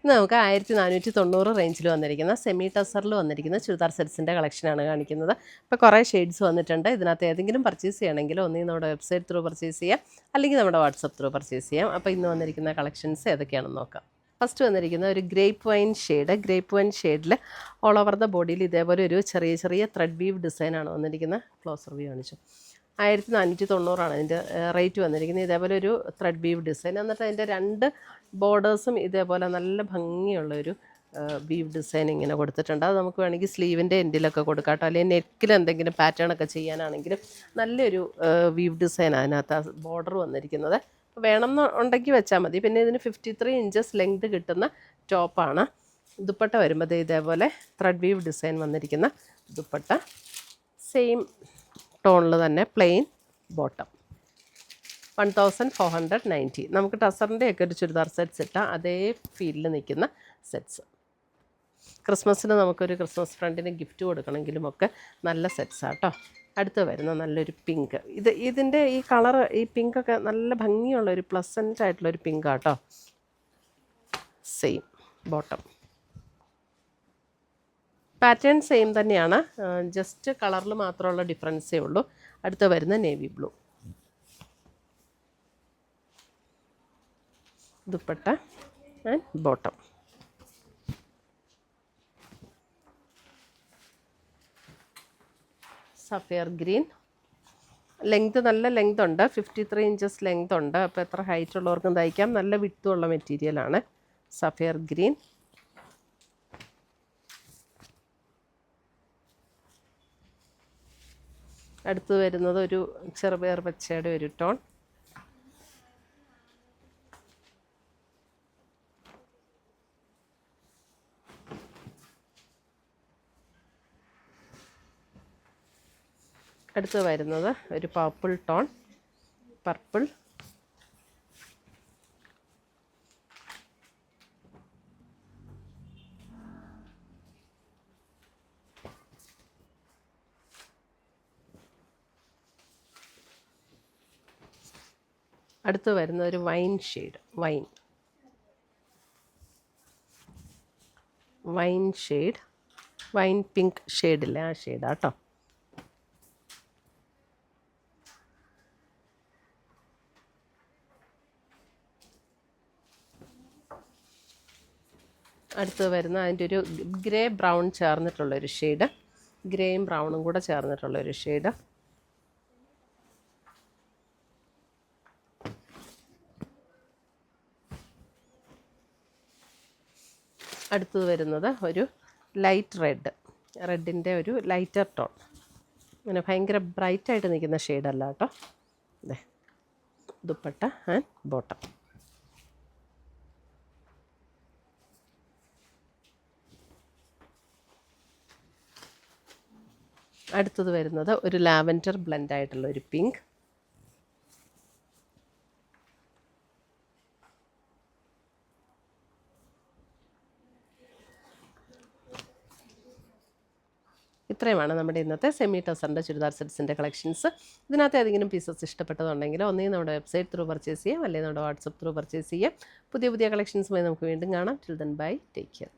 ഇന്ന് നമുക്ക് 1490 റേഞ്ചിൽ വന്നിരിക്കുന്ന സെമി ടസറിൽ വന്നിരിക്കുന്ന ചുരിദാർ സെറ്റ്സിൻ്റെ കളക്ഷനാണ് കാണിക്കുന്നത്. ഇപ്പോൾ കുറേ ഷെയ്ഡ്സ് വന്നിട്ടുണ്ട്. ഇതിനകത്ത് ഏതെങ്കിലും പർച്ചേസ് ചെയ്യണമെങ്കിൽ ഒന്നെങ്കിൽ നമ്മുടെ വെബ്സൈറ്റ് ത്രൂ പർച്ചേസ് ചെയ്യാം, അല്ലെങ്കിൽ നമ്മുടെ വാട്സപ്പ് ത്രൂ പർച്ചേസ് ചെയ്യാം. അപ്പോൾ ഇന്ന് വന്നിരിക്കുന്ന കളക്ഷൻസ് ഏതൊക്കെയാണെന്ന് നോക്കാം. ഫസ്റ്റ് വന്നിരിക്കുന്ന ഒരു ഗ്രേപ്പ് വൈൻ ഷെയ്ഡിൽ ഓൾ ഓവർ ദ ബോഡിയിൽ ഇതേപോലെ ഒരു ചെറിയ ചെറിയ ത്രെഡ് വീവ് ഡിസൈനാണ് വന്നിരിക്കുന്നത്. ക്ലോസർ വ്യൂ കാണിച്ചു. 1490 അതിൻ്റെ റേറ്റ് വന്നിരിക്കുന്നത്. ഇതേപോലെ ഒരു ത്രെഡ് വീവ് ഡിസൈൻ, എന്നിട്ട് അതിൻ്റെ രണ്ട് ബോർഡേഴ്സും ഇതേപോലെ നല്ല ഭംഗിയുള്ളൊരു വീവ് ഡിസൈൻ ഇങ്ങനെ കൊടുത്തിട്ടുണ്ട്. അത് നമുക്ക് വേണമെങ്കിൽ സ്ലീവിൻ്റെ എൻഡിലൊക്കെ കൊടുക്കാം കേട്ടോ, അല്ലെങ്കിൽ നെക്കിൽ എന്തെങ്കിലും പാറ്റേണൊക്കെ ചെയ്യാനാണെങ്കിലും നല്ലൊരു വീവ് ഡിസൈൻ അതിനകത്ത് ബോർഡർ വന്നിരിക്കുന്നത്. വേണമെന്നുണ്ടെങ്കിൽ വെച്ചാൽ മതി. പിന്നെ ഇതിന് 53 ഇഞ്ചസ് ലെങ്ത് കിട്ടുന്ന ടോപ്പാണ്. ദുപ്പട്ട വരുമ്പോൾ ഇതേപോലെ ത്രെഡ് വീവ് ഡിസൈൻ വന്നിരിക്കുന്ന ദുപ്പട്ട, സെയിം ടോണിൽ തന്നെ പ്ലെയിൻ ബോട്ടം. 1490. നമുക്ക് ടസറിൻ്റെയൊക്കെ ഒരു ചുരിദാർ സെറ്റ്സ് ഇട്ടാൽ അതേ ഫീലിൽ നിൽക്കുന്ന സെറ്റ്സ്. ക്രിസ്മസിന് നമുക്കൊരു ക്രിസ്മസ് ഫ്രണ്ടിന് ഗിഫ്റ്റ് കൊടുക്കണമെങ്കിലുമൊക്കെ നല്ല സെറ്റ്സാണ് കേട്ടോ. അടുത്ത് വരുന്ന നല്ലൊരു പിങ്ക്. ഇതിൻ്റെ ഈ കളറ്, ഈ പിങ്കൊക്കെ നല്ല ഭംഗിയുള്ളൊരു പ്ലസൻ്റ് ആയിട്ടുള്ളൊരു പിങ്കാണ് കേട്ടോ. സെയിം ബോട്ടം, പാറ്റേൺ സെയിം തന്നെയാണ്, ജസ്റ്റ് കളറിൽ മാത്രമുള്ള ഡിഫറൻസേ ഉള്ളൂ. അടുത്ത് വരുന്ന navy blue. Dupatta and bottom. Sapphire green. Length നല്ല ലെങ്ത് ഉണ്ട്, 53 ഇഞ്ചസ് ലെങ്ത് ഉണ്ട്. അപ്പോൾ എത്ര ഹൈറ്റ് ഉള്ളവർക്കും തയ്ക്കാം. നല്ല വിട്ടുള്ള മെറ്റീരിയലാണ്. Sapphire green. അടുത്ത് വരുന്നത് ഒരു ചെറുപയർ പച്ചയുടെ ഒരു ടോൺ. അടുത്ത് വരുന്നത് ഒരു പർപ്പിൾ ടോൺ, പർപ്പിൾ. അടുത്ത് വരുന്ന ഒരു വൈൻ ഷെയ്ഡ്, വൈൻ പിങ്ക് ഷെയ്ഡില്ലേ, ആ ഷെയ്ഡാണ് കേട്ടോ. അടുത്ത് വരുന്ന അതിൻ്റെ ഒരു ഗ്രേ ബ്രൗൺ ചേർന്നിട്ടുള്ളൊരു ഷെയ്ഡ്, ഗ്രേയും ബ്രൗണും കൂടെ ചേർന്നിട്ടുള്ളൊരു ഷെയ്ഡ്. അടുത്തത് വരുന്നത് ഒരു ലൈറ്റ് റെഡിൻ്റെ ഒരു ലൈറ്റർ ടോൺ. അങ്ങനെ ഭയങ്കര ബ്രൈറ്റായിട്ട് നിൽക്കുന്ന ഷെയ്ഡല്ല കേട്ടോ. അതെ, ദുപ്പട്ട ആൻഡ് ബോട്ടം. അടുത്തത് വരുന്നത് ഒരു ലാവൻഡർ ബ്ലെൻഡ് ആയിട്ടുള്ള ഒരു പിങ്ക്. ഇത്രയുമാണ് നമ്മുടെ ഇന്നത്തെ സെമി ടസറിൻ്റെ ചുരിദാർ സെറ്റ്സിൻ്റെ കളക്ഷൻസ്. ഇതിനകത്ത് ഏതെങ്കിലും പീസസ് ഇഷ്ടപ്പെട്ടതുണ്ടെങ്കിൽ ഒന്നെങ്കിൽ നമ്മുടെ വെബ്സൈറ്റ് ത്രൂ പർച്ചേസ് ചെയ്യാം, അല്ലെങ്കിൽ നമ്മുടെ വാട്സപ്പ് ത്രൂ പർച്ചേസ് ചെയ്യാം. പുതിയ കളക്ഷൻസുമായി നമുക്ക് വീണ്ടും കാണാം. Till then bye, take care.